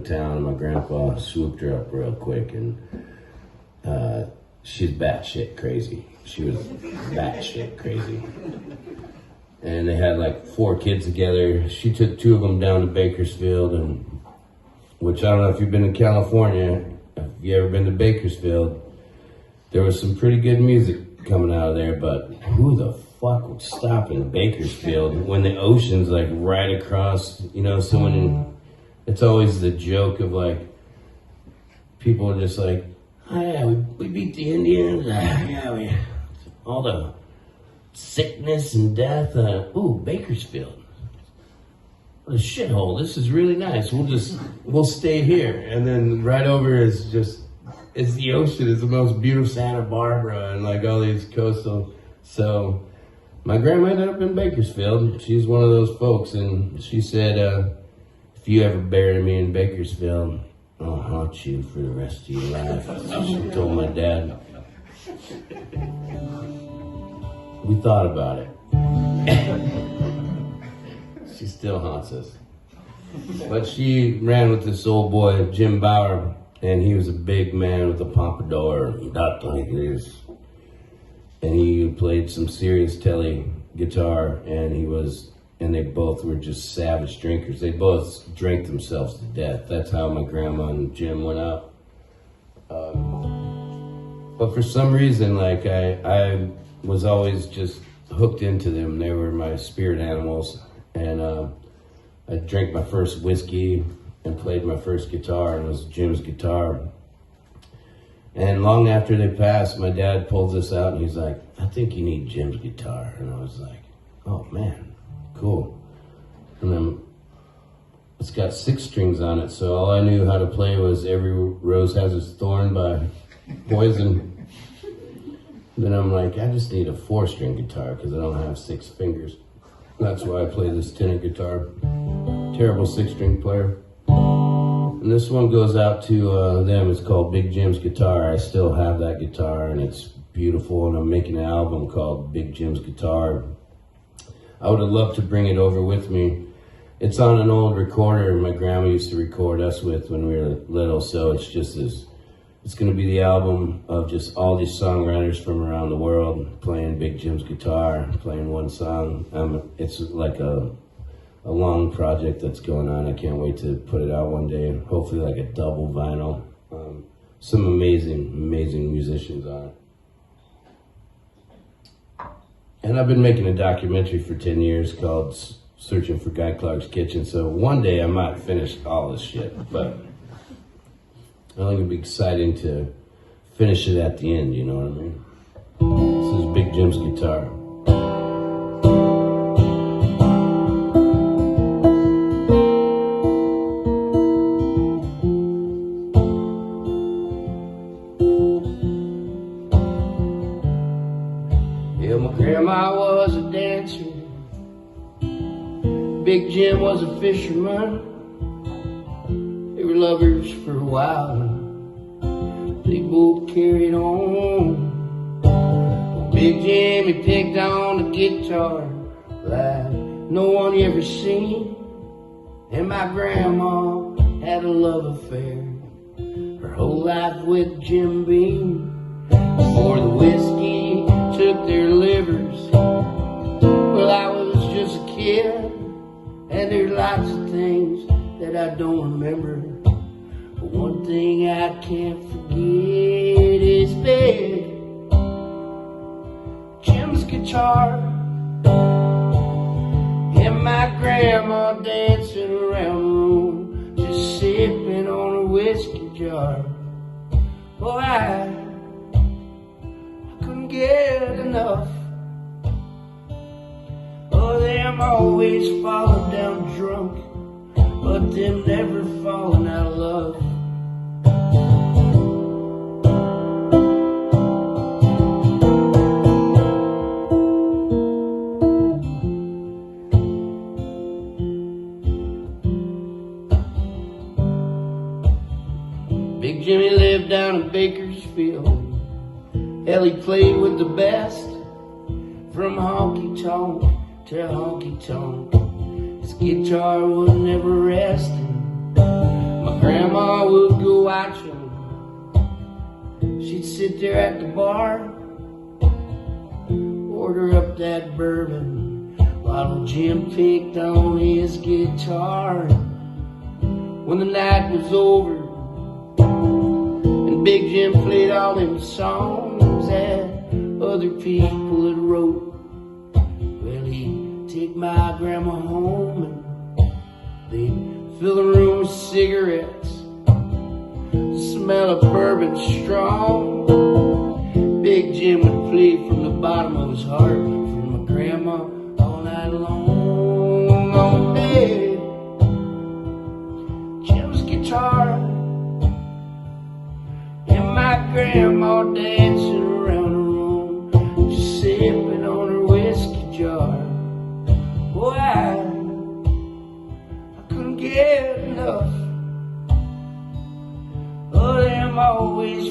town, and my grandpa swooped her up real quick, and she's batshit crazy. She was batshit crazy. And they had like 4 kids together. She took 2 of them down to Bakersfield, and which I don't know if you've been to California, if you ever been to Bakersfield, there was some pretty good music coming out of there, but who the fuck would stop in Bakersfield when the ocean's like right across, you know, so when it's always the joke of like, people are just like, oh yeah, we beat the Indians, yeah, all the sickness and death, ooh, Bakersfield. What a shithole, this is really nice, we'll stay here. And then right over is it's the ocean, it's the most beautiful Santa Barbara and like all these coastal, so my grandma ended up in Bakersfield. She's one of those folks, and she said, if you ever bury me in Bakersfield, I'll haunt you for the rest of your life. She told my dad. We thought about it. She still haunts us. But she ran with this old boy, Jim Bauer, and he was a big man with a pompadour, not like this. And he played some serious telly guitar, and they both were just savage drinkers. They both drank themselves to death. That's how my grandma and Jim went out. But for some reason, like I was always just hooked into them. They were my spirit animals. And I drank my first whiskey and played my first guitar, and it was Jim's guitar. And long after they passed, my dad pulls this out and he's like, I think you need Jim's guitar. And I was like, oh man, cool. And then it's got 6 strings on it, so all I knew how to play was Every Rose Has Its Thorn by Poison. Then I'm like, I just need a 4-string guitar because I don't have 6 fingers. That's why I play this tenor guitar. Terrible 6-string player. And this one goes out to them. It's called Big Jim's Guitar. I still have that guitar, and it's beautiful, and I'm making an album called Big Jim's Guitar. I would have loved to bring it over with me. It's on an old recorder my grandma used to record us with when we were little, so it's just this, it's going to be the album of just all these songwriters from around the world playing Big Jim's guitar, playing one song. It's like a long project that's going on. I can't wait to put it out one day, hopefully like a double vinyl. Some amazing musicians on it. And I've been making a documentary for 10 years called Searching for Guy Clark's Kitchen, so one day I might finish all this shit, but I think it'd be exciting to finish it at the end, you know what I mean? This is Big Jim's guitar. Yeah, my grandma was a dancer. Big Jim was a fisherman. They were lovers for a while. They both carried on. Big Jim, he picked on the guitar like no one ever seen. And my grandma had a love affair her whole life with Jim Beam. Before the whiskey took their livers, well, I was just a kid, and there's lots of things that I don't remember. But one thing I can't forget is Big Jim's guitar and my grandma dancing around the room, just sipping on a whiskey jar. Boy, I couldn't get enough of them always falling down drunk, but them never falling out of love. Big Jimmy lived down in Bakersfield. Hell, he played with the best, from honky-tonk to honky-tonk. His guitar was never resting. My grandma would go watching. She'd sit there at the bar, order up that bourbon, while Jim picked on his guitar. When the night was over and Big Jim played all them songs that other people had wrote, well, he'd take my grandma home and they'd fill the room with cigarettes. The smell of bourbon strong. Big Jim would play from the bottom of his heart for my grandma all night long. Oh, baby, Jim's guitar and my grandma dancing around the room, just sipping on her whiskey jar. Boy, I couldn't get enough of them always